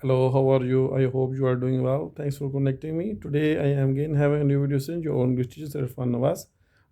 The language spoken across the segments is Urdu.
Hello, how are you? I hope you are doing well. Thanks for connecting me. Today I am again having a new video since your own English teacher Irfan Nawaz,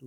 2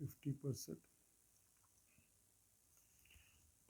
50%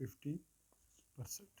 50%।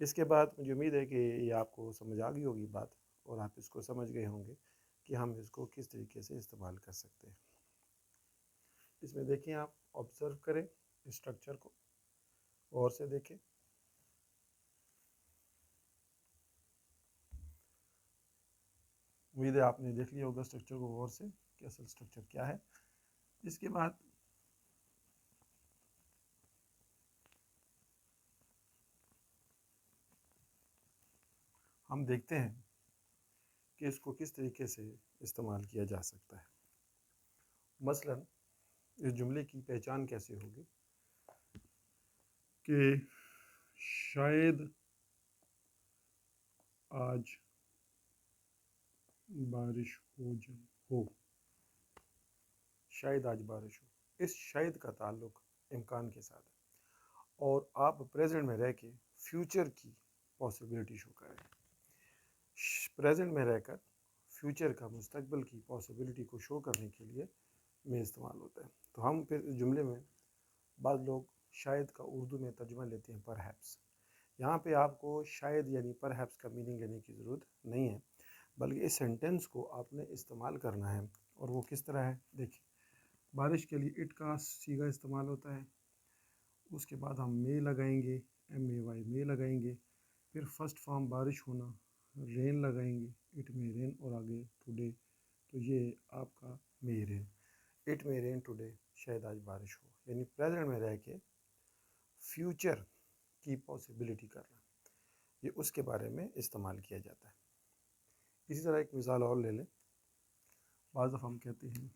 اس کے بعد مجھے امید ہے کہ یہ آپ کو سمجھ آ گئی ہوگی بات، اور آپ اس کو سمجھ گئے ہوں گے کہ ہم اس کو کس طریقے سے استعمال کر سکتے ہیں۔ اس میں دیکھیں، آپ آبزرو کریں اسٹرکچر کو، غور سے دیکھیں۔ امید ہے آپ نے دیکھ لیا ہوگا اسٹرکچر کو غور سے کہ اصل اسٹرکچر کیا ہے۔ اس کے بعد ہم دیکھتے ہیں کہ اس کو کس طریقے سے استعمال کیا جا سکتا ہے۔ مثلا اس جملے کی پہچان کیسے ہوگی کہ شاید آج بارش ہو، شاید آج بارش ہو۔ اس شاید کا تعلق امکان کے ساتھ ہے، اور آپ پریزنٹ میں رہ کے فیوچر کی پاسبلٹی شو کر رہے ہیں۔ پریزنٹ میں رہ کر فیوچر کا، مستقبل کی پاسبلٹی کو شو کرنے کے لیے میں استعمال ہوتا ہے۔ تو ہم پھر اس جملے میں بعض لوگ شاید کا اردو میں ترجمہ لیتے ہیں پرہیپس۔ یہاں پہ آپ کو شاید یعنی پرہیپس کا میننگ لینے کی ضرورت نہیں ہے، بلکہ اس سینٹنس کو آپ نے استعمال کرنا ہے، اور وہ کس طرح ہے دیکھیں۔ بارش کے لیے اٹ کا صیغہ استعمال ہوتا ہے، اس کے بعد ہم مے لگائیں گے، ایم اے وائی مے لگائیں گے، پھر فرسٹ فارم بارش ہونا، رین لگائیں گے، اٹ میں رین، اور آگے ٹوڈے، تو یہ آپ کا مے رین، اٹ میں رین ٹوڈے، شاید آج بارش ہو، یعنی پریزنٹ میں رہ کے فیوچر کی پاسبلٹی کرنا، یہ اس کے بارے میں استعمال کیا جاتا ہے۔ اسی طرح ایک مثال اور لے لیں۔ بعض دفعہ ہم کہتے ہیں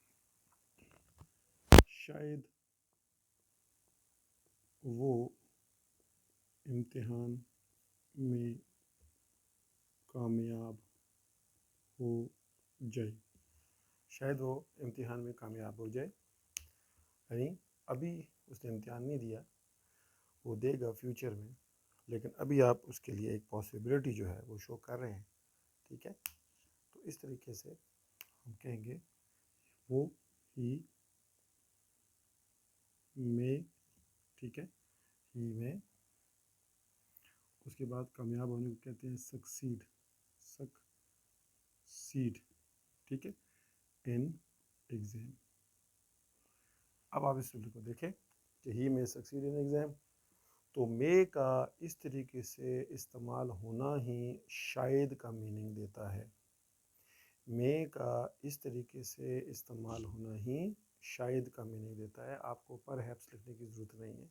شاید وہ امتحان میں کامیاب ہو جائے، شاید وہ امتحان میں کامیاب ہو جائے، یعنی ابھی اس نے امتحان نہیں دیا، وہ دے گا فیوچر میں، لیکن ابھی آپ اس کے لیے ایک پاسبلٹی جو ہے وہ شو کر رہے ہیں، ٹھیک ہے۔ تو اس طریقے سے ہم کہیں گے وہ ہی میں، ٹھیک ہے، ہی میں، اس کے بعد کامیاب ہونے کو کہتے ہیں سکسیڈ، سکسیڈ، ٹھیک ہے، ان ایگزام۔ اب آپ اس جملے کو دیکھیں کہ ہی میں سکسیڈ ان ایگزام، تو مے کا اس طریقے سے استعمال ہونا ہی شاید کا میننگ دیتا ہے، مے کا اس طریقے سے استعمال ہونا ہی شاید کا میننگ دیتا ہے۔ آپ کو پر ہیپس لکھنے کی ضرورت نہیں ہے۔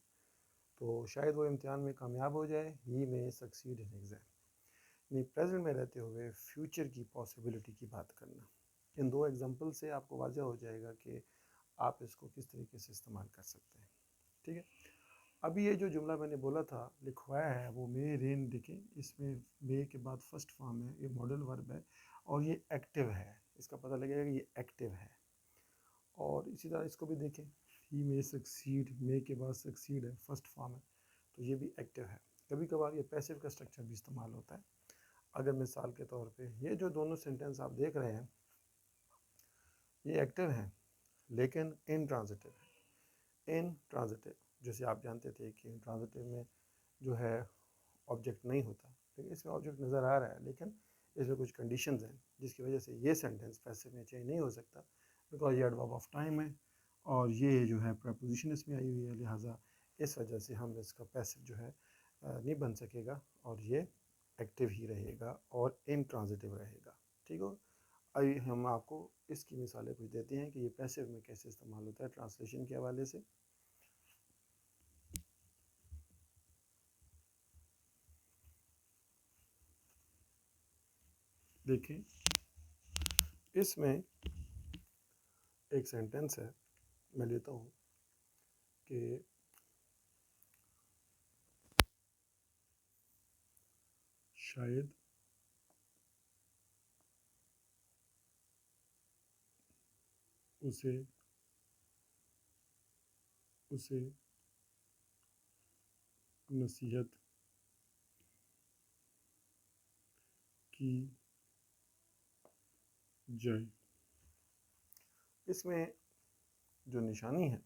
تو شاید وہ امتحان میں کامیاب ہو جائے، ہی میں سکسیڈ ان ایگزام، یعنی پریزنٹ میں رہتے ہوئے فیوچر کی پاسبلٹی کی بات کرنا۔ ان دو ایگزامپل سے آپ کو واضح ہو جائے گا کہ آپ اس کو کس طریقے سے استعمال کر سکتے ہیں، ٹھیک ہے۔ ابھی یہ جو جملہ میں نے بولا تھا لکھوایا ہے، وہ مے رین، دیکھیں اس میں مے کے بعد فرسٹ فارم ہے، یہ ماڈل ورب ہے، اور یہ ایکٹیو ہے، اس کا پتہ لگے گا کہ یہ ایکٹیو ہے۔ اور اسی طرح اس کو بھی دیکھیں، ہی میں سکسیڈ، مے کے بعد سکسیڈ ہے، فرسٹ فارم ہے، تو یہ بھی ایکٹیو ہے۔ کبھی کبھار یہ پیسیو کا اسٹرکچر بھی استعمال ہوتا ہے۔ اگر مثال کے طور پہ یہ جو دونوں سینٹنس آپ دیکھ رہے ہیں یہ ایکٹیو ہیں، لیکن ان ٹرانزٹیو ہے، ان ٹرانزٹیو، جیسے آپ جانتے تھے کہ ان ٹرانزٹیو میں جو ہے آبجیکٹ نہیں ہوتا، لیکن اس میں آبجیکٹ نظر آ رہا ہے، لیکن اس میں کچھ کنڈیشنز ہیں جس کی وجہ سے یہ سینٹنس پیسیو میں چینج نہیں ہو سکتا، بیکاز یہ ایڈورب آف ٹائم ہے، اور یہ جو ہے پریپوزیشن اس میں آئی ہوئی ہے، لہٰذا اس وجہ سے ہم اس کا پیسیو جو ہے نہیں بن سکے گا، اور یہ ایکٹیو ہی رہے گا اور ان ٹرانزٹیو رہے گا، ٹھیک ہو۔ ابھی ہم آپ کو اس کی مثالیں کچھ دیتے ہیں کہ یہ پیسیو میں کیسے استعمال ہوتا ہے ٹرانسلیشن کے حوالے سے۔ دیکھیں اس میں ایک سینٹنس ہے، میں لیتا ہوں کہ شاید اسے نصیحت کی جائے۔ اس میں جو نشانی ہے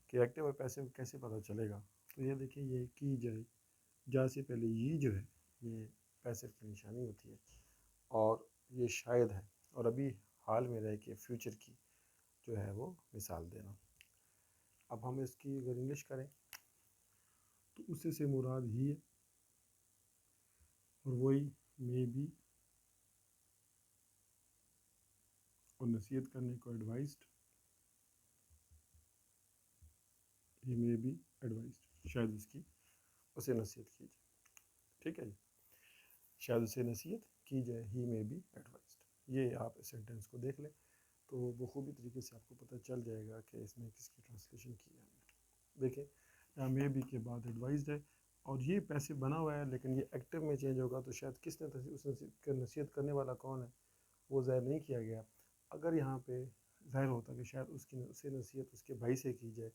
کہ ایکٹیو اور پیسیو کیسے پتہ چلے گا، تو یہ دیکھیں، یہ کی جائے، جا سے پہلے یہ جو ہے یہ پیسو کی نشانی ہوتی ہے، اور یہ شاید ہے، اور ابھی حال میں رہ کے فیوچر کی جو ہے وہ مثال دینا۔ اب ہم اس کی اگر انگلش کریں تو اس سے مراد ہی ہے، اور وہی مے بی، اور نصیحت کرنے کو advised, he may be advised, شاید اس کی اسے نصیحت کی جائے، ٹھیک ہے جی، شاید اسے نصیحت کی جائے، ہی مے بی ایڈوائزڈ۔ یہ آپ اس سینٹینس کو دیکھ لیں تو بخوبی طریقے سے آپ کو پتہ چل جائے گا کہ اس میں کس کی ٹرانسلیشن کی ہے ہم نے۔ دیکھیں یہاں مے بی کے بعد ایڈوائزڈ ہے، اور یہ پیسے بنا ہوا ہے لیکن یہ ایکٹیو میں چینج ہوگا، تو شاید کس نے اس نصیحت کرنے والا کون ہے وہ ظاہر نہیں کیا گیا۔ اگر یہاں پہ ظاہر ہوتا کہ شاید اسے نصیحت اس کے بھائی سے کی جائے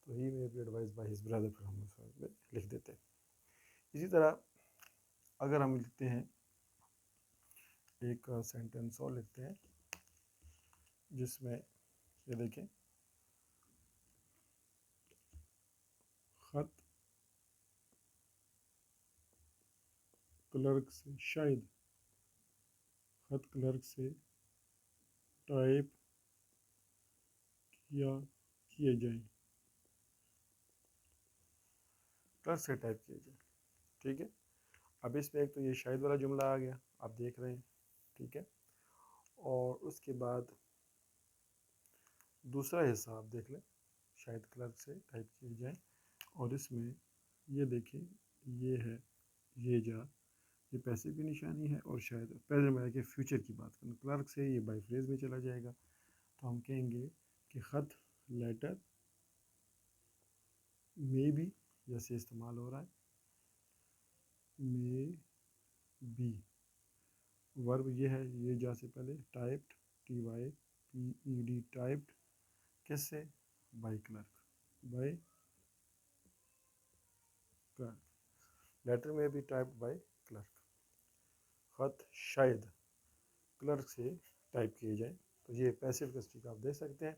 تو ہی میں بھی ایڈوائز بائی ہز برادر، پھر ہم اس میں لکھ دیتے۔ اسی طرح اگر ہم لکھتے ہیں ایک سینٹینس اور لکھتے ہیں جس میں یہ دیکھیں، خط کلرک سے شاید، خط کلرک سے ٹائپ کیے جائیں، کلرک سے ٹائپ کیے جائیں، ٹھیک ہے۔ اب اس میں ایک تو یہ شاید والا جملہ آ گیا، آپ دیکھ رہے ہیں، ٹھیک ہے، اور اس کے بعد دوسرا حصہ آپ دیکھ لیں، شاید کلرک سے ٹائپ کیے جائیں، اور اس میں یہ دیکھیں یہ ہے، یہ جا، یہ پیسے کی نشانی ہے، اور شاید پریزنٹ میں کہ فیوچر کی بات کریں، کلرک سے یہ بائی فریز میں چلا جائے گا، تو ہم کہیں گے کہ خط لیٹر مے بی، جیسے استعمال ہو رہا ہے مے بی، ورب یہ ہے، یہ جا سے پہلے typed, T Y P E D, typed, کس سے؟ By clerk, by clerk, letter میں بھی ٹائپڈ بائی کلرک، خط شاید کلرک سے ٹائپ کیے جائیں، تو یہ پیسو کا اسٹیک آپ دیکھ سکتے ہیں،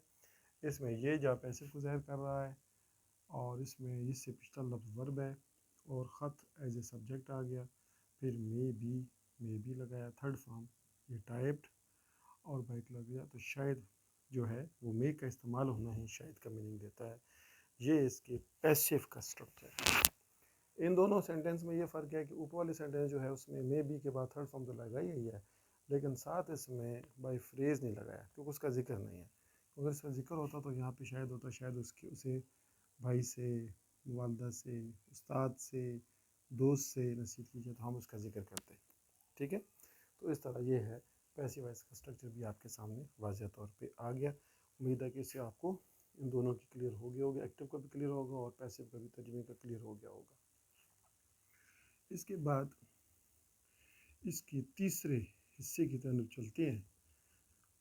اس میں یہ جا پیسو کو ظاہر کر رہا ہے، اور اس میں اس سے پچھلا لفظ ورب ہے، اور خط ایز اے سبجیکٹ آ گیا، پھر مے بی لگایا، تھرڈ فارم یہ ٹائپڈ اور بائی کلرک گیا، تو شاید جو ہے وہ مے کا استعمال ہونا ہی شاید کا میننگ دیتا ہے۔ یہ اس کے پیسو کا اسٹرکچر ہے۔ ان دونوں سینٹینس میں یہ فرق ہے کہ اوپر والی سینٹینس جو ہے اس میں مے بی کے بعد تھرڈ فارم تو لگائی ہی ہے، لیکن ساتھ اس میں بائی فریز نہیں لگایا کیونکہ اس کا ذکر نہیں ہے، اگر اس کا ذکر ہوتا تو یہاں پہ شاید ہوتا، شاید اسے بھائی سے، والدہ سے، استاد سے، دوست سے نصیحت کی جائے تو ہم اس کا ذکر کرتے ہیں، ٹھیک ہے۔ تو اس طرح یہ ہے پیسو وائس کا اسٹرکچر بھی آپ کے سامنے واضح طور پہ آ گیا۔ امید ہے کہ اس سے آپ کو ان دونوں کی کلیئر ہو گیا ہوگا، ایکٹیو کا بھی کلیئر ہوگا اور پیسو کا بھی ترجمے کا کلیئر ہو گیا ہوگا۔ اس کے بعد اس کے تیسرے حصے کی طرف چلتے ہیں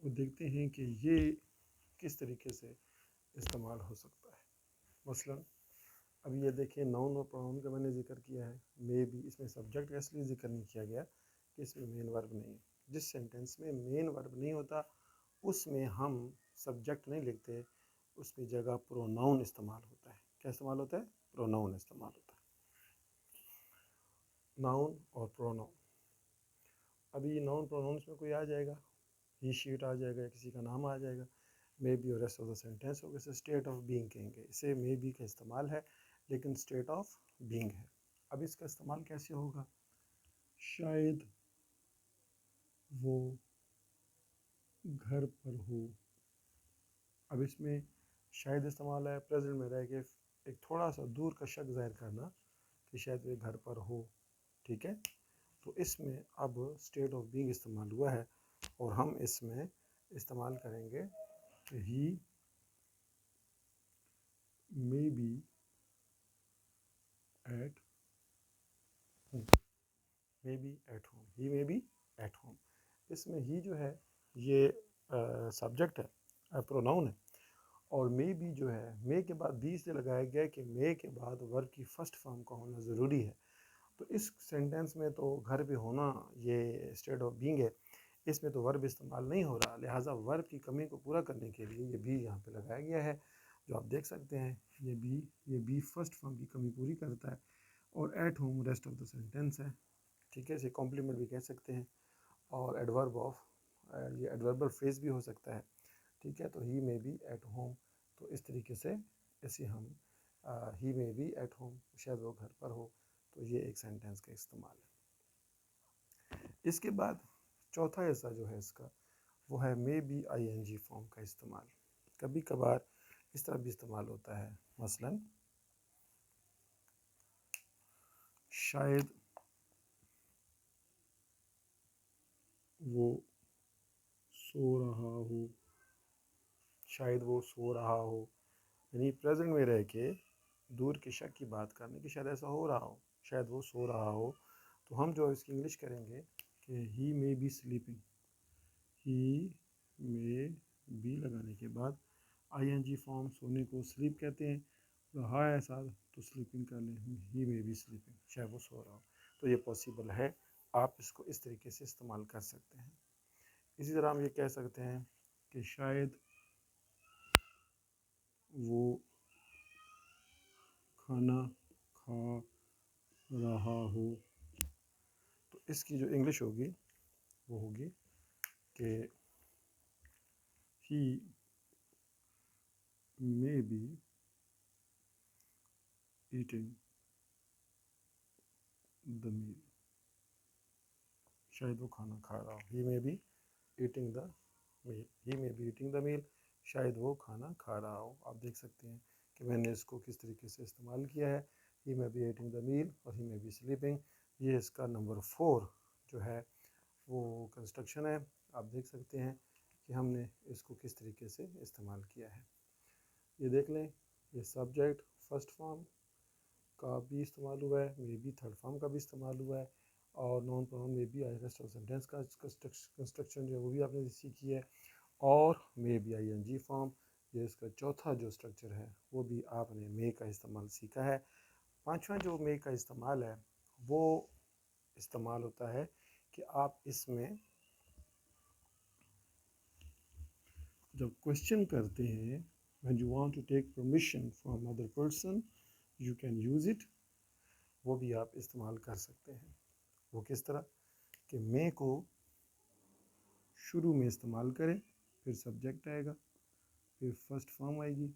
اور دیکھتے ہیں کہ یہ کس طریقے سے استعمال ہو سکتا ہے۔ مثلا اب یہ دیکھیں ناؤن اور پروناؤن کا میں نے ذکر کیا ہے، مے بی، اس میں سبجیکٹ کا اس لیے ذکر نہیں کیا گیا کہ اس میں مین ورب نہیں ہے، جس سینٹینس میں مین ورب نہیں ہوتا اس میں ہم سبجیکٹ نہیں لکھتے، اس میں جگہ پروناؤن استعمال ہوتا ہے۔ کیا استعمال ہوتا ہے؟ پروناؤن استعمال ہوتا ہے، ناؤن اور پروناؤن۔ ابھی ناؤن پروناؤنس میں کوئی آ جائے گا، ہی شیٹ آ جائے گا، یا کسی کا نام آ جائے گا، مے بی اور ریسٹ آف دا سینٹینس ہوگا، اسے اسٹیٹ آف بینگ کہیں گے، اسے مے بی کا استعمال ہے لیکن اسٹیٹ آف بینگ ہے۔ اب اس کا استعمال کیسے ہوگا؟ شاید وہ گھر پر ہو، اب اس میں شاید استعمال ہے پریزنٹ میں رہ کے ایک تھوڑا سا دور کا شک ظاہر کرنا کہ شاید وہ گھر پر ہو، ٹھیک ہے، تو اس میں اب اسٹیٹ آف بینگ استعمال ہوا ہے، اور ہم اس میں استعمال کریں گے کہ he may be at home, may be at home, he may be at home. اس میں ہی جو ہے یہ سبجیکٹ ہے، پروناؤن ہے، اور مے بی جو ہے مے کے بعد بی سے لگایا گیا کہ مے کے بعد ورب کی فرسٹ فارم کا ہونا ضروری ہے، تو اس سینٹینس میں تو گھر پہ ہونا یہ اسٹیٹ آف بینگ ہے، اس میں تو ورب استعمال نہیں ہو رہا، لہٰذا ورب کی کمی کو پورا کرنے کے لیے یہ بی یہاں پہ لگایا گیا ہے، جو آپ دیکھ سکتے ہیں یہ بی فرسٹ فارم کی کمی پوری کرتا ہے، اور at home rest of the sentence ہے، ٹھیک ہے، اسے کمپلیمنٹ بھی کہہ سکتے ہیں، اور ایڈورب آف یہ ایڈوربل فریز بھی ہو سکتا ہے، ٹھیک ہے، تو ہی میں بی ایٹ ہوم، تو اس طریقے سے اسے ہم ہی میں بی ایٹ ہوم، شاید وہ گھر پر ہو، تو یہ ایک سینٹینس کا استعمال ہے۔ اس کے بعد چوتھا حصہ جو ہے اس کا وہ ہے may be I N G form کا استعمال۔ کبھی کبھار اس طرح بھی استعمال ہوتا ہے، مثلاً شاید وہ سو رہا ہو، شاید وہ سو رہا ہو، یعنی پریزنٹ میں رہ کے دور کے شک کی بات کرنے کہ شاید ایسا ہو رہا ہو، شاید وہ سو رہا ہو، تو ہم جو اس کی انگلش کریں گے کہ he may be sleeping, he may be لگانے کے بعد آئی این جی فارم سونے کو سلیپ کہتے ہیں، رہا ہے ساتھ تو سلیپنگ کر لیں، ہی مے بی سلیپنگ، شاید وہ سو رہا ہو، تو یہ پاسبل ہے، آپ اس کو اس طریقے سے استعمال کر سکتے ہیں۔ اسی طرح ہم یہ کہہ سکتے ہیں کہ شاید وہ کھانا کھا رہا ہو، تو اس کی جو انگلش ہوگی وہ ہوگی کہ he may be eating the meal, شاید وہ کھانا کھا رہا ہو، he may be eating the meal, he may be eating the meal, شاید وہ کھانا کھا رہا ہو۔ آپ دیکھ سکتے ہیں کہ میں نے اس کو کس طریقے سے استعمال کیا ہے، ہی مے بی ایٹنگ دا میل اور ہی مے بی سلیپنگ، یہ اس کا نمبر 4 جو ہے وہ کنسٹرکشن ہے۔ آپ دیکھ سکتے ہیں کہ ہم نے اس کو کس طریقے سے استعمال کیا ہے۔ یہ دیکھ لیں، یہ سبجیکٹ فرسٹ فارم کا بھی استعمال ہوا ہے، مے بی تھرڈ فارم کا بھی استعمال ہوا ہے، اور noun pronoun may be I rest of sentence کا کنسٹرکشن جو ہے وہ بھی آپ نے سیکھی ہے، اور may be I N G form, یہ اس کا چوتھا جو اسٹرکچر ہے وہ بھی آپ نے مے کا استعمال سیکھا ہے۔ پانچواں جو مے کا استعمال ہے وہ استعمال ہوتا ہے کہ آپ اس میں جب کوشچن کرتے ہیں when you want to take permission from other person you can use it، وہ بھی آپ استعمال کر سکتے ہیں۔ وہ کس طرح کہ مے کو شروع میں استعمال کریں، پھر سبجیکٹ آئے گا، پھر فرسٹ فارم آئے گی،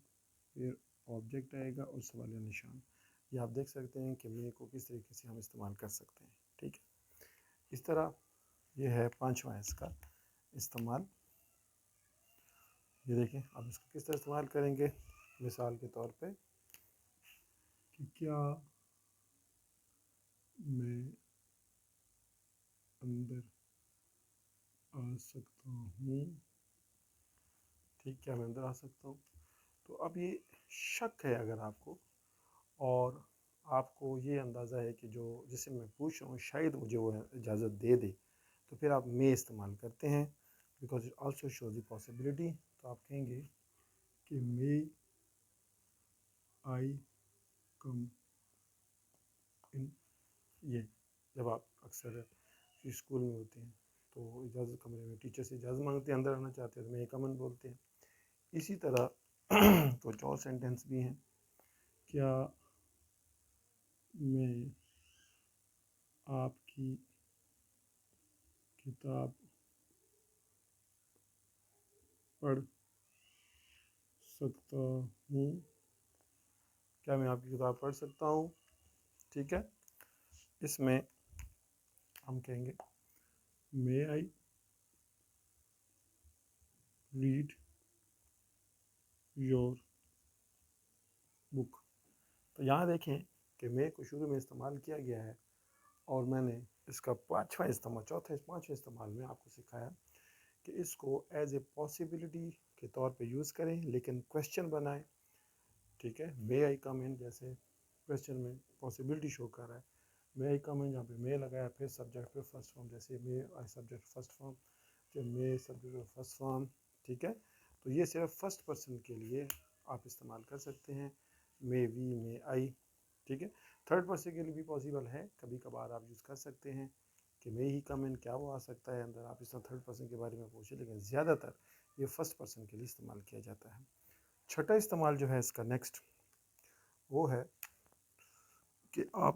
پھر آبجیکٹ آئے گا اور سوالیہ نشان۔ یہ آپ دیکھ سکتے ہیں کہ مے کو کس طریقے سے ہم استعمال کر سکتے ہیں، ٹھیک ہے۔ اس طرح یہ ہے پانچواں اس کا استعمال۔ یہ دیکھیں آپ اس کو کس طرح استعمال کریں گے، مثال کے طور پہ کہ کیا میں اندر آ سکتا ہوں، ٹھیک، کیا میں اندر آ سکتا ہوں، تو اب یہ شک ہے اگر آپ کو، اور آپ کو یہ اندازہ ہے کہ جو جسے میں پوچھ رہا ہوں شاید مجھے وہ اجازت دے دے، تو پھر آپ میں استعمال کرتے ہیں، because it also shows the possibility, تو آپ کہیں گے کہ میں آئی کم ان، یہ جب آپ اکثر اسکول میں ہوتے ہیں تو اجازت کمرے میں ٹیچر سے اجازت مانگتے ہیں، اندر آنا چاہتے ہیں تو میں کمن بولتے ہیں۔ اسی طرح کچھ اور سینٹینس بھی ہیں، کیا میں آپ کی کتاب پڑھ سکتا ہوں، کیا میں آپ کی کتاب پڑھ سکتا ہوں، ٹھیک ہے۔ اس میں ہم کہیں گے مے آئی ریڈ یور بک، تو یہاں دیکھیں کہ مے کو شروع میں استعمال کیا گیا ہے، اور میں نے اس کا پانچواں استعمال میں آپ کو سکھایا کہ اس کو ایز اے پاسبلٹی کے طور پہ یوز کریں، لیکن کویشچن بنائیں، ٹھیک ہے۔ مے آئی کم ان جیسے کویشچن میں پاسبلٹی شو کر رہا ہے، مے آئی کم ان جہاں پہ مے لگایا، پھر سبجیکٹ پہ فرسٹ فارم، جیسے مے آئی سبجیکٹ فرسٹ فارم، پھر مے سبجیکٹ فرسٹ فارم، ٹھیک ہے۔ تو یہ صرف فرسٹ پرسن کے لیے آپ استعمال کر سکتے ہیں، مے وی مے آئی، ٹھیک ہے۔ تھرڈ پرسن کے لیے بھی پاسبل ہے، کبھی کبھار آپ یوز کر سکتے ہیں کہ مے ہی کم ان، کیا وہ آ سکتا ہے اندر، آپ اس طرح تھرڈ پرسن کے بارے میں پوچھیں، لیکن زیادہ تر یہ فرسٹ پرسن کے لیے استعمال کیا جاتا ہے۔ چھٹا استعمال جو ہے اس کا نیکسٹ وہ ہے کہ آپ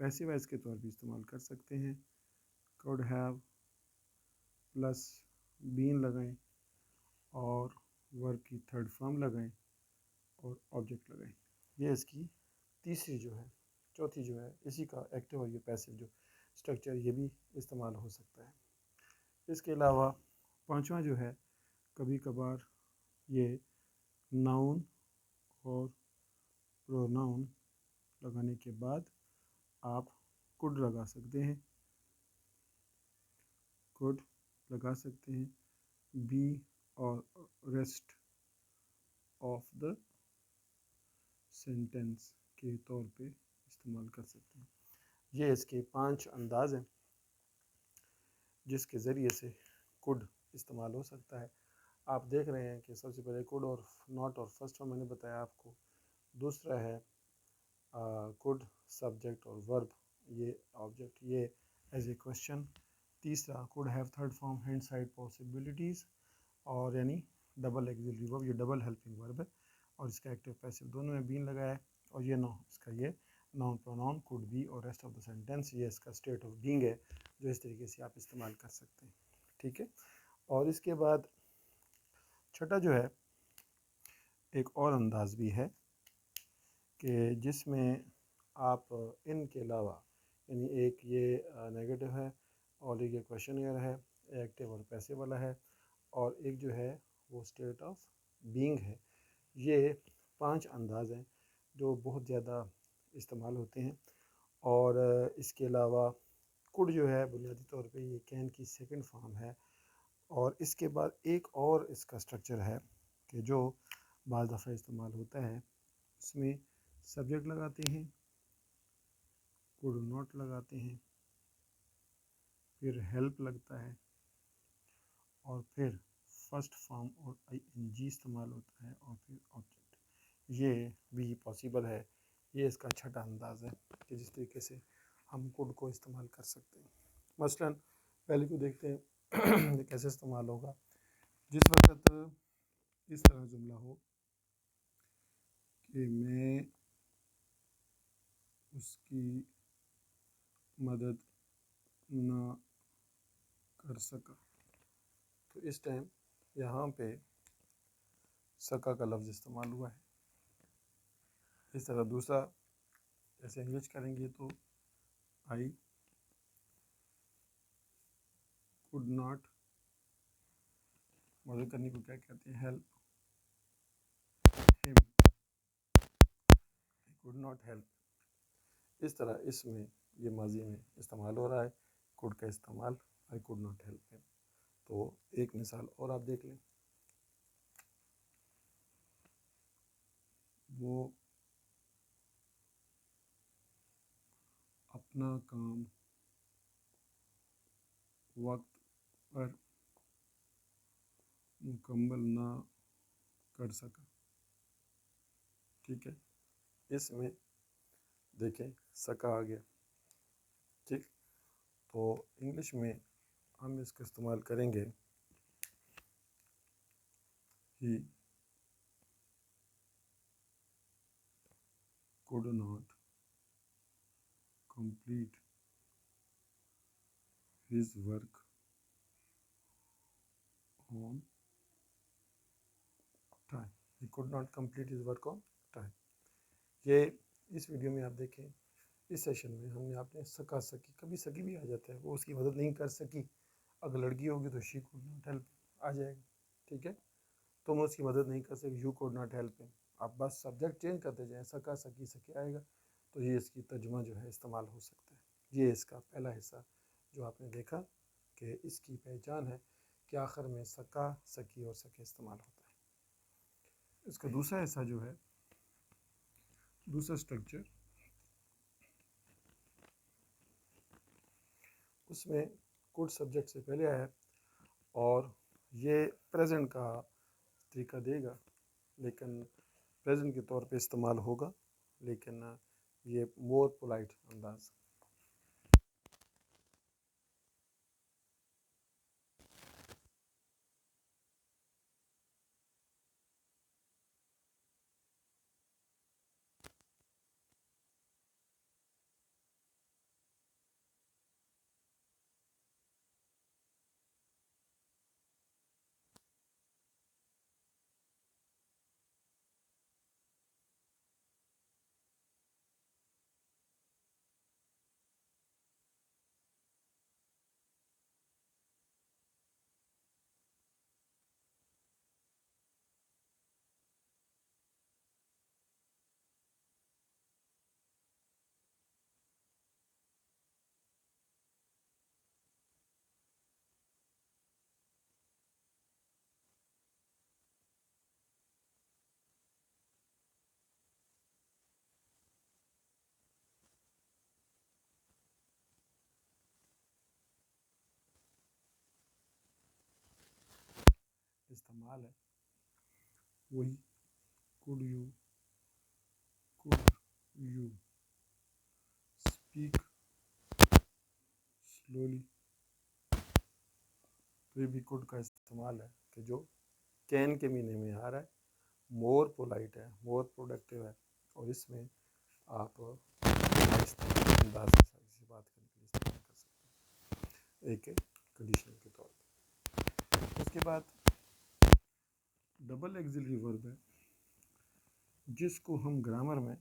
پیسو وائز کے طور پہ استعمال کر سکتے ہیں. کوڈ ہیو پلس بین لگائیں اور ورب کی تھرڈ فارم لگائیں اور آبجیکٹ لگائیں. یہ اس کی تیسری جو ہے، چوتھی جو ہے اسی کا ایکٹیو اور یہ پیسو جو اسٹرکچر یہ بھی استعمال ہو سکتا ہے. اس کے علاوہ پانچواں جو ہے، کبھی کبھار یہ ناؤن اور پروناؤن لگانے کے بعد آپ کوڈ لگا سکتے ہیں، کوڈ لگا سکتے ہیں بی اور ریسٹ آف دا سینٹینس کے طور پہ استعمال کر سکتے ہیں. یہ اس کے 5 انداز ہیں جس کے ذریعے سے کوڈ استعمال ہو سکتا ہے. آپ دیکھ رہے ہیں کہ سب سے پہلے کوڈ اور ناٹ اور فرسٹ میں نے بتایا آپ کو. دوسرا ہے کوڈ سبجیکٹ اور ورب، یہ آبجیکٹ یہ ایز اے کوشچن. تیسرا could have third form hand side possibilities, اور یعنی ڈبل ایگزیلری ورب، یہ ڈبل ہیلپنگ ورب ہے اور اس کا ایکٹیو پیسو دونوں میں بین لگایا ہے. اور یہ نو اس کا یہ ناؤن پروناؤن کوڈ بی اور ریسٹ آف دا سینٹینس، یہ اس کا اسٹیٹ آف بینگ ہے جو اس طریقے سے آپ استعمال کر سکتے ہیں. ٹھیک ہے. اور اس کے بعد چھٹا جو ہے ایک اور انداز بھی ہے کہ جس میں آپ ان کے علاوہ یعنی ایک یہ نیگیٹو ہے اور ایک یہ کویشچنیئر ہے، ایکٹیو اور پیسو والا ہے، اور ایک جو ہے وہ اسٹیٹ آف بینگ ہے. یہ 5 انداز ہیں جو بہت زیادہ استعمال ہوتے ہیں. اور اس کے علاوہ کوڈ جو ہے بنیادی طور پہ یہ کین کی سیکنڈ فارم ہے. اور اس کے بعد ایک اور اس کا اسٹرکچر ہے کہ جو بعض دفعہ استعمال ہوتا ہے، اس میں سبجیکٹ لگاتے ہیں، کوڈ ناٹ لگاتے ہیں، پھر ہیلپ لگتا ہے، اور پھر فرسٹ فارم اور آئی این جی استعمال ہوتا ہے، اور پھر آبجیکٹ. یہ بھی پاسیبل ہے. یہ اس کا چھٹا انداز ہے کہ جس طریقے سے ہم کوڈ کو استعمال کر سکتے ہیں. مثلاً پہلے کو دیکھتے ہیں یہ کیسے استعمال ہوگا. جس وقت اس طرح جملہ ہو کہ میں اس کی مدد نہ کر سکا، تو اس ٹائم یہاں پہ سکا کا لفظ استعمال ہوا ہے. اس طرح دوسرا جیسے انگلش کریں گے تو آئی کوڈ ناٹ، مدد کرنے کو کیا کہتے ہیں، ہیلپ ہم، کوڈ ناٹ ہیلپ. اس طرح اس میں یہ ماضی میں استعمال ہو رہا ہے کوڈ کا استعمال، آئی کوڈ ناٹ ہیلپ ہم. تو ایک مثال اور آپ دیکھ لیں، وہ اپنا کام وقت پر مکمل نہ کر سکا. ٹھیک ہے. اس میں دیکھیں سکا آ گیا. ٹھیک. تو انگلش میں ہم اس کا استعمال کریں گے ہی could not complete his work on time. He could not complete his work on time. یہ اس ویڈیو میں آپ دیکھیں، اس سیشن میں ہم نے آپ نے سکا سکی، کبھی سکی بھی آ جاتا ہے، وہ اس کی مدد نہیں کر سکی. اگر لڑکی ہوگی تو she could not help آ جائے گا. ٹھیک ہے. تم اس کی مدد نہیں کر سکے، you could not help him. آپ بس سبجیکٹ چینج کرتے جائیں، سکا سکی سکی آئے گا، تو یہ اس کی ترجمہ جو ہے استعمال ہو سکتا ہے. یہ اس کا پہلا حصہ جو آپ نے دیکھا کہ اس کی پہچان ہے کہ آخر میں سکا سکی اور سکے استعمال ہوتا ہے. اس کا دوسرا حصہ جو ہے، دوسرا اسٹرکچر، اس میں کوڈ سبجیکٹ سے پہلے آیا اور یہ پریزنٹ کا طریقہ دے گا، لیکن پریزنٹ کے طور پہ استعمال ہوگا، لیکن یہ مور پولائٹ انداز. استعمال ہے وہی could you speak slowly. تو یہ بھی could کا استعمال ہے کہ جو کین کے معنی میں آ رہا ہے، مور پولائٹ ہے، مور پروڈکٹیو ہے، اور اس میں آپ آہستہ انداز کے ساتھ سے بات کرنے کے لیے استعمال کر سکتے ہیں ایک کنڈیشنل کے طور پہ۔ اس کے بعد ڈبل ایگزیلری ورب ہے جس کو ہم گرامر میں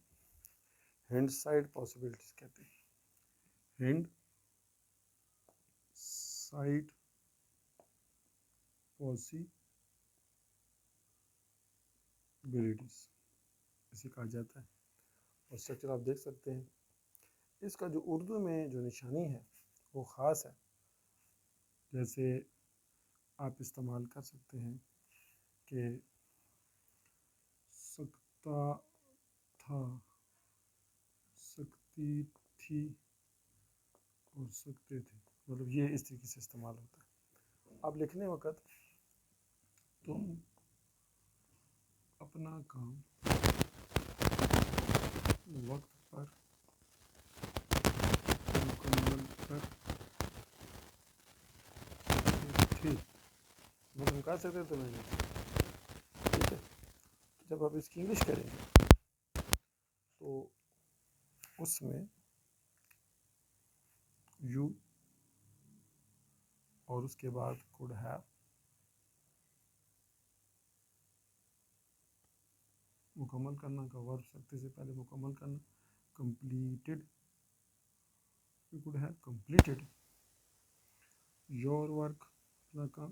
ہینڈ سائڈ پاسبلٹیز کہتے ہیں، ہینڈ سائڈ پاسبلٹیز اسے کہا جاتا ہے، اور اسٹرکچر آپ دیکھ سکتے ہیں۔ اس کا جو اردو میں جو نشانی ہے وہ خاص ہے، جیسے آپ استعمال کر سکتے ہیں کہ سکتا تھا، سکتی تھی اور سکتے تھے، مطلب یہ اس طریقے سے استعمال ہوتا ہے۔ اب لکھنے وقت تم اپنا کام وقت پر مکمل کر سکتے تھے، مطلب کہہ سکتے تو نہیں، ٹھیک ہے۔ جب آپ اس کی انگلش کریں گے تو اس میں یو اور اس کے بعد could have مکمل کرنا کا ورب سکتے سے پہلے مکمل کرنا، completed، you could have completed your work، اپنا کام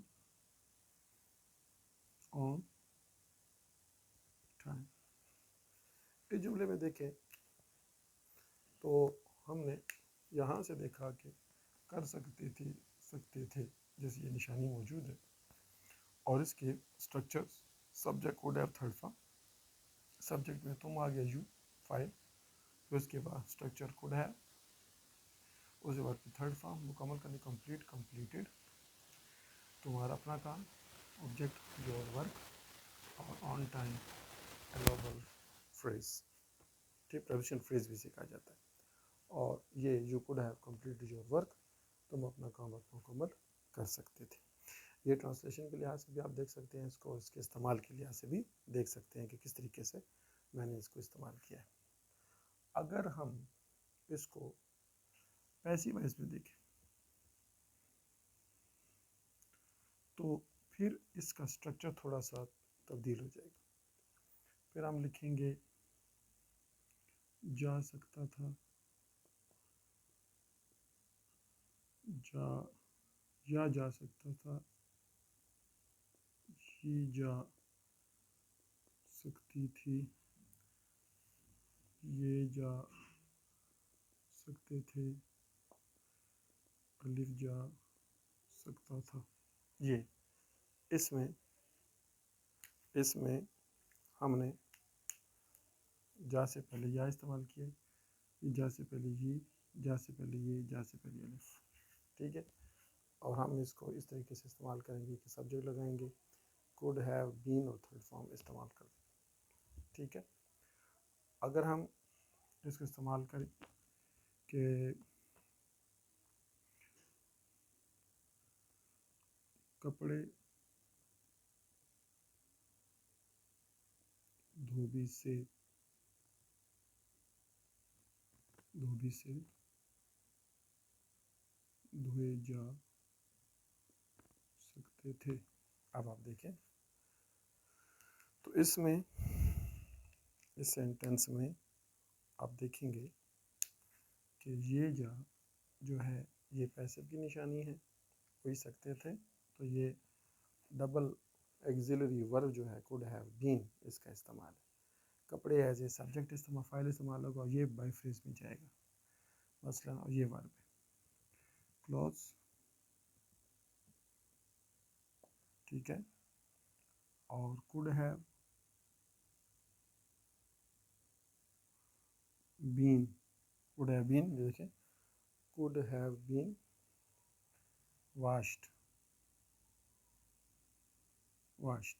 on time۔ اس جملے میں دیکھیں تو ہم نے یہاں سے دیکھا کہ کر سکتے تھے، سکتے تھے جیسی یہ نشانی موجود ہے، اور اس کے structure subject could have third form, subject میں تم آ گیا یو فائل، پھر اس کے بعد اسٹرکچر کوڈ ہے، اس کے بعد تھرڈ فارم مکمل کرنے، کمپلیٹ، کمپلیٹڈ، تمہارا اپنا کام، آبجیکٹ یور ورک، اور آن ٹائم الیبل فریز، ٹھیک، پریپوزیشن فریز بھی سکھا جاتا ہے۔ اور یہ you could have completed your work, تم اپنا کام وقت مکمل کر سکتے تھے۔ یہ ٹرانسلیشن کے لحاظ سے بھی آپ دیکھ سکتے ہیں اس کو، اس کے استعمال کے لحاظ سے بھی دیکھ سکتے ہیں کہ کس طریقے سے میں نے اس کو استعمال کیا ہے۔ اگر ہم اس کو پیسیو وائس میں دیکھیں تو پھر اس کا اسٹرکچر تھوڑا سا تبدیل ہو جائے گا۔ پھر ہم لکھیں گے جا سکتا تھا، جا سکتا تھا، یہ جا سکتی تھی، یہ جا سکتے تھے، الف جا سکتا تھا۔ یہ اس میں ہم نے جا سے پہلے یا استعمال کیا، جا سے پہلے یہ، جا سے پہلے یہ، جا سے پہلے الف، ٹھیک ہے۔ اور ہم اس کو اس طریقے سے استعمال کریں گے کہ سبجیکٹ لگائیں گے، could have been اور تھرڈ فارم استعمال کریں گے، ٹھیک ہے۔ اگر ہم اس کو استعمال کریں کہ کپڑے دھوبی سے دھوئے جا سکتے تھے۔ اب آپ دیکھیں تو اس میں، اس سینٹنس میں آپ دیکھیں گے کہ یہ جا جو ہے یہ پیسیو کی نشانی ہے، کوئی سکتے تھے، تو یہ ڈبل ایگزیلری ورب جو ہے could have been، اس کا استعمال ہے۔ کپڑے ایز اے سبجیکٹ استعمال، فائل استعمال ہوگا، اور یہ بائی فریز میں جائے گا مثلا، اور یہ ورب ہے کلوز، ٹھیک ہے۔ اور could have been دیکھیں could have been washed washed.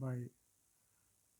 by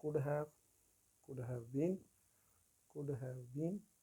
could have been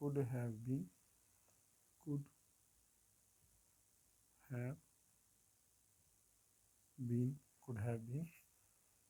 could have been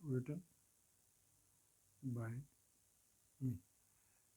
written by me।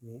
me,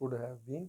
could have been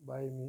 by me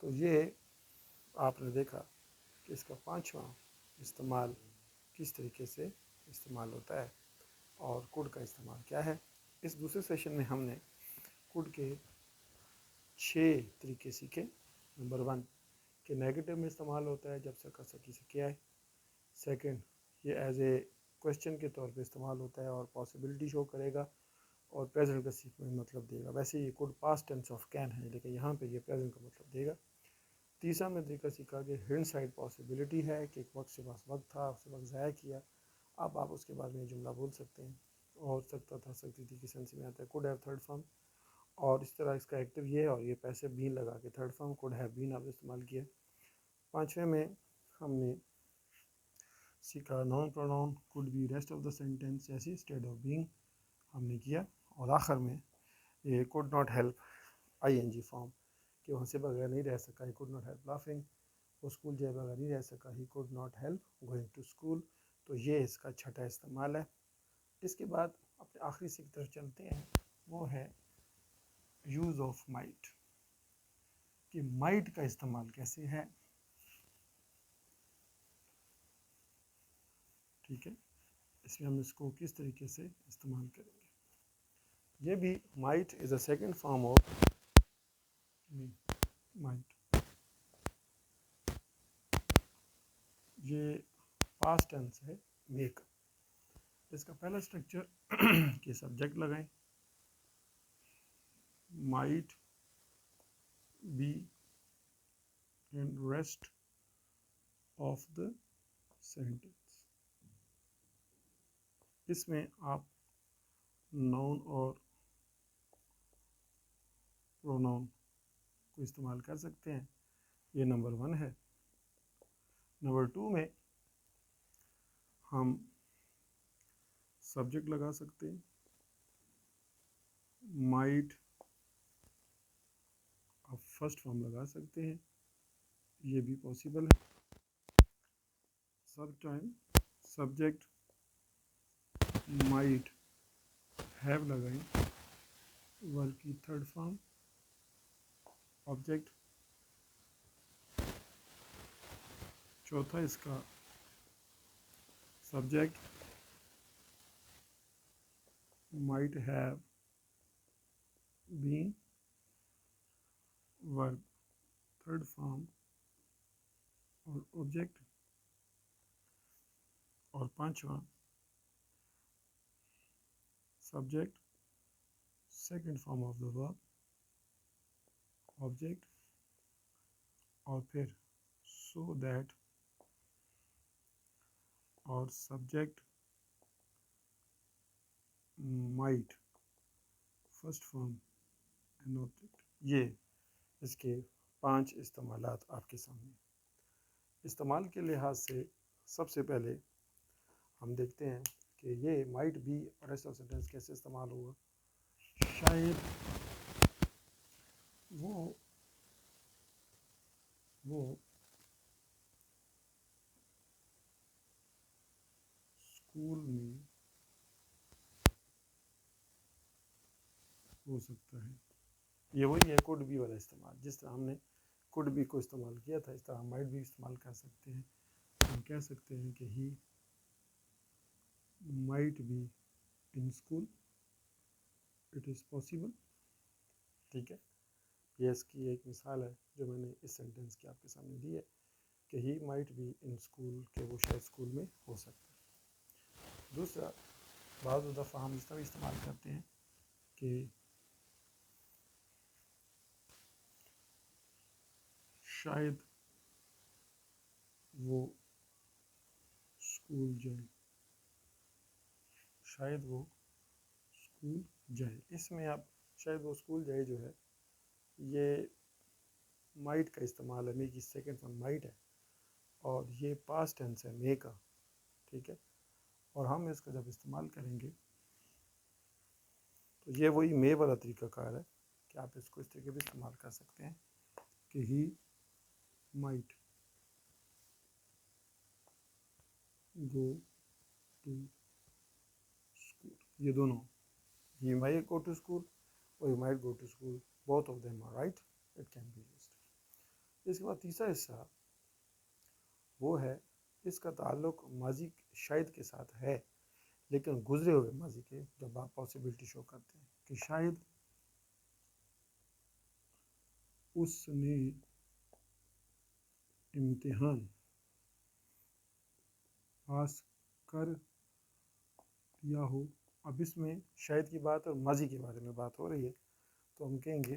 تو یہ آپ نے دیکھا کہ اس کا پانچواں استعمال کس طریقے سے استعمال ہوتا ہے اور کوڈ کا استعمال کیا ہے. اس دوسرے سیشن میں ہم نے کوڈ کے 6 طریقے سیکھے. نمبر 1 کہ نیگیٹو میں استعمال ہوتا ہے جب سکا سکی سے کیا ہے. سیکنڈ یہ ایز اے کویشچن کے طور پہ استعمال ہوتا ہے اور پاسبلٹی شو کرے گا اور پریزنٹ کا سیکوینس مطلب دے گا. ویسے یہ could past tense of can ہے لیکن یہاں پہ یہ پریزنٹ کا مطلب دے گا. تیسرا میں طریقہ سیکھا کہ ہنڈ سائڈ پاسبلٹی ہے کہ ایک وقت سے پاس وقت تھا اس وقت ضائع کیا. اب آپ اس کے بعد میں یہ جملہ بول سکتے ہیں اور سکتا تھا سکتی تھی کی سینس میں آتا ہے. کوڈ ہیو تھرڈ فارم اور اس طرح اس کا ایکٹیو یہ ہے اور یہ پیسے بین لگا کے third form could have been آپ نے استعمال کیا. پانچویں میں ہم نے سیکھا noun pronoun could be rest of the sentence جیسے اسٹیڈ آف بینگ ہم نے کیا. اور آخر میں یہ could not help I N G form کہ وہ ہنسے بغیر نہیں رہ سکا. He could not help laughing وہ اسکول جائے بغیر نہیں رہ سکا. He could not help going to school. تو یہ اس کا چھٹا استعمال ہے. اس کے بعد اپنے آخری سے کی طرف چلتے ہیں وہ ہے یوز آف مائٹ کہ مائٹ کا استعمال کیسے ہے. ٹھیک ہے اس میں ہم اس کو کس طریقے سے استعمال کریں گے. یہ بھی might is a second form of might. یہ پاسٹ ٹینس ہے میک. اس کا پہلا اسٹرکچر کہ سبجیکٹ لگائیں might be and rest of the sentence. اس میں آپ ناؤن اور پروناؤن کو استعمال کر سکتے ہیں. یہ نمبر 1 ہے. نمبر 2 میں ہم سبجیکٹ لگا سکتے ہیں مائٹ. آپ فرسٹ فارم لگا سکتے ہیں یہ بھی پاسبل ہے. سب ٹائم سبجیکٹ مائٹ ہیو لگائیں ورب کی تھرڈ فارم آبجیکٹ. چوتھا اس کا subject might have been verb third form اور object. اور پانچواں subject second form of the verb object اور پھر so that اور subject might first form and object. یہ اس کے 5 استعمالات آپ کے سامنے. استعمال کے لحاظ سے سب سے پہلے ہم دیکھتے ہیں کہ یہ مائٹ بھی ریسٹ آف سینٹینس کیسے استعمال ہوا. شاید وہ اسکول میں ہو سکتا ہے. یہ وہی ہے کوڈ بی والا استعمال. جس طرح ہم نے کوڈ بی کو استعمال کیا تھا اس طرح ہم مائٹ بھی استعمال کر سکتے ہیں. ہم کہہ سکتے ہیں کہ he might be in school it is possible. ٹھیک ہے یہ اس کی ایک مثال ہے جو میں نے اس سینٹینس کی آپ کے سامنے دی ہے کہ he might be in school کہ وہ شاید اسکول میں ہو سکتا ہے. دوسرا بعض دفعہ ہم اس طرح استعمال کرتے ہیں کہ شاید وہ اسکول جائے. شاید وہ اسکول جائے. اس میں آپ شاید وہ اسکول جائے جو ہے یہ مائٹ کا استعمال ہے. مے کی سیکنڈ فارم مائٹ ہے اور یہ پاسٹ ٹینس ہے مے کا. ٹھیک ہے اور ہم اس کا جب استعمال کریں گے تو یہ وہی مے والا طریقہ کار ہے کہ آپ اس کو اس طریقے بھی استعمال کر سکتے ہیں کہ he might go to school. یہ دونوں ہی مائٹ گو ٹو اسکول اور he might go to school. Both of them are right. It can be used. اس کے بعد تیسرا حصہ وہ ہے، اس کا تعلق ماضی شاید کے ساتھ ہے، لیکن گزرے ہوئے ماضی کے، جب آپ پاسبلٹی شو کرتے ہیں کہ شاید اس نے امتحان پاس کر لیا ہو۔ اب اس میں شاید کی بات اور ماضی کے بارے میں بات ہو رہی ہے، تو ہم کہیں گے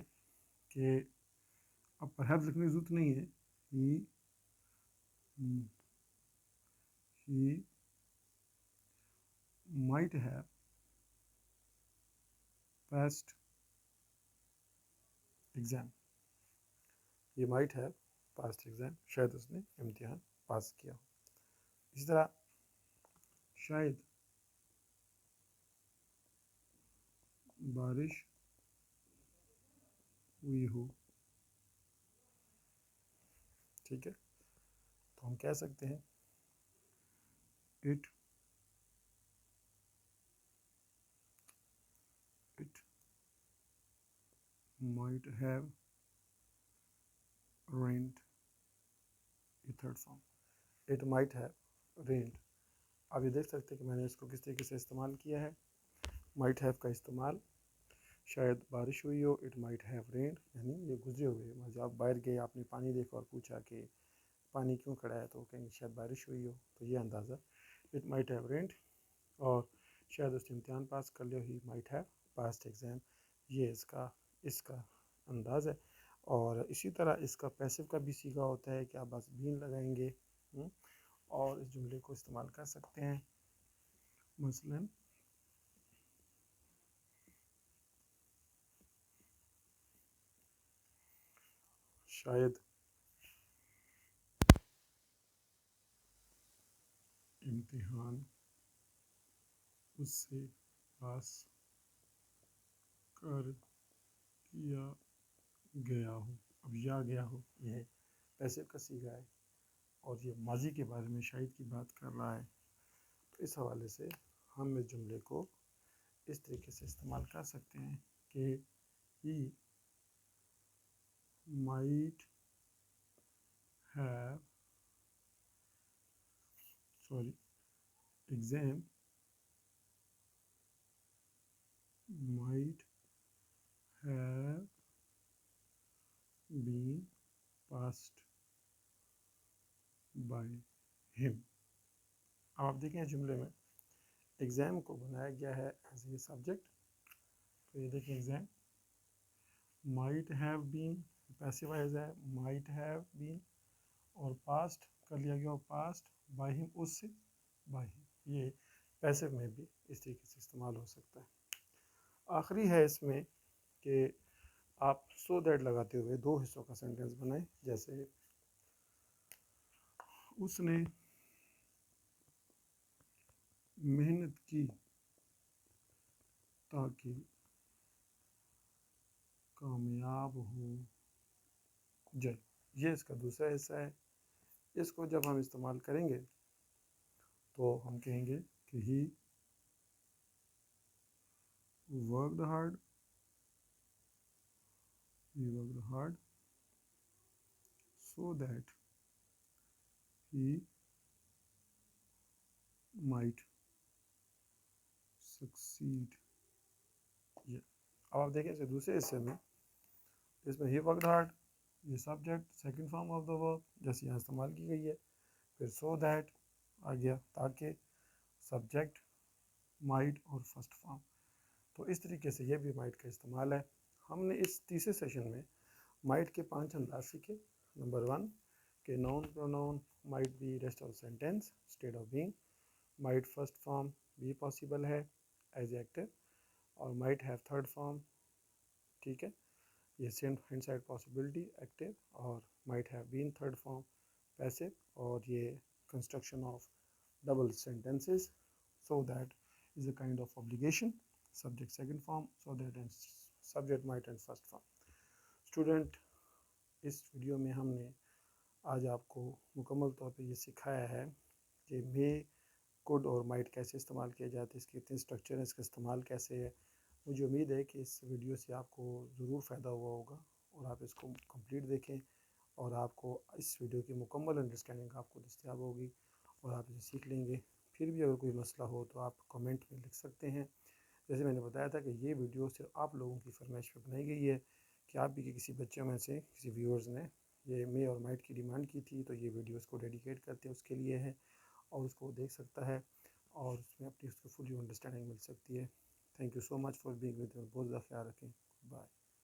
کہ اب پرہیپس لکھنے کی ضرورت نہیں ہے، he might have passed exam. He might have passed exam. شاید اس نے امتحان پاس کیا ہو۔ اسی طرح شاید بارش ہوئی ہو، ٹھیک ہے، تو ہم کہہ سکتے ہیں it might have rained، یہ third form, it might have rained۔ آپ یہ دیکھ سکتے ہیں کہ میں نے اس کو کس طریقے سے استعمال کیا ہے۔ might have کا استعمال، شاید بارش ہوئی ہو، it might have rained، یعنی یہ گزرے ہوئے، جب آپ باہر گئے آپ نے پانی دیکھا اور پوچھا کہ پانی کیوں کھڑا ہے، تو کہیں گے شاید بارش ہوئی ہو، تو یہ اندازہ it might have rained۔ اور شاید اس نے امتحان پاس کر لیا، he might have passed exam، یہ اس کا انداز ہے۔ اور اسی طرح اس کا پیسو کا بھی صیغہ ہوتا ہے کہ آپ بس بین لگائیں گے اور اس جملے کو استعمال کر سکتے ہیں، مثلا شاید امتحان اس سے پاس کر لیا گیا ہو۔ اب یا گیا ہو یہ پیسو کا صیغہ ہے اور یہ ماضی کے بارے میں شاید کی بات کر رہا ہے، تو اس حوالے سے ہم اس جملے کو اس طریقے سے استعمال کر سکتے ہیں کہ he might have exam might have been passed by him۔ اب آپ دیکھیں اس جملے میں ایگزام کو بنایا گیا ہے ایز اے سبجیکٹ، تو یہ دیکھیں exam might have been passive wise ہے، might have been، اور پاسٹ کر لیا گیا، پاسٹ بائی ہم، اس سے بائی ہم، یہ پیسو میں بھی اس طریقے سے استعمال ہو سکتا ہے۔ آخری ہے اس میں کہ آپ سو دیٹ لگاتے ہوئے دو حصوں کا سینٹینس بنائیں، جیسے اس نے محنت کی تاکہ کامیاب ہو جائے، یہ اس کا دوسرا حصہ ہے۔ اس کو جب ہم استعمال کریں گے تو ہم کہیں گے کہ he worked hard so that he might succeed۔ یہ اب آپ دیکھیں اسے دوسرے حصے میں، اس میں he worked hard، یہ subject second form of the ورب جیسے یہاں استعمال کی گئی ہے، پھر سو دیٹ آ گیا تاکہ، سبجیکٹ مائٹ اور فرسٹ فارم، تو اس طریقے سے یہ بھی مائٹ کا استعمال ہے۔ ہم نے اس تیسرے سیشن میں مائٹ کے 5 انداز سیکھے۔ نمبر 1 کہ noun pronoun might be rest of sentence instead of being, might first form بھی پاسبل ہے ایز ایکٹیو، اور مائٹ ہیو تھرڈ فارم، ٹھیک ہے، یہ ہینڈ سائڈ پاسبلٹی ایکٹیو، اور might have been third form passive, اور یہ construction of double sentences, so that is a kind of obligation، subject second form so that and subject might and first form۔ Student, اس ویڈیو میں ہم نے آج آپ کو مکمل طور پہ یہ سکھایا ہے کہ مے، کوڈ اور مائٹ کیسے استعمال کیے جاتے ہیں، اس کے کتنے اسٹرکچر ہیں، اس کا استعمال کیسے ہے۔ مجھے امید ہے کہ اس ویڈیو سے آپ کو ضرور فائدہ ہوا ہوگا اور آپ اس کو کمپلیٹ دیکھیں اور آپ کو اس ویڈیو کی مکمل انڈرسٹینڈنگ آپ کو دستیاب ہوگی اور آپ اسے سیکھ لیں گے۔ پھر بھی اگر کوئی مسئلہ ہو تو آپ کمنٹ میں لکھ سکتے ہیں۔ جیسے میں نے بتایا تھا کہ یہ ویڈیو صرف آپ لوگوں کی فرمائش پہ بنائی گئی ہے کہ آپ بھی کہ کسی بچوں میں سے کسی ویورز نے یہ مے اور مائٹ کی ڈیمانڈ کی تھی، تو یہ ویڈیو اس کو ڈیڈیکیٹ کرتے اس کے لیے ہے اور اس کو دیکھ سکتا ہے اور اس میں اپنی اس کو فلی انڈرسٹینڈنگ مل سکتی ہے۔ Thank you so much for being with, بہت زیادہ خیال رکھیں، بائے۔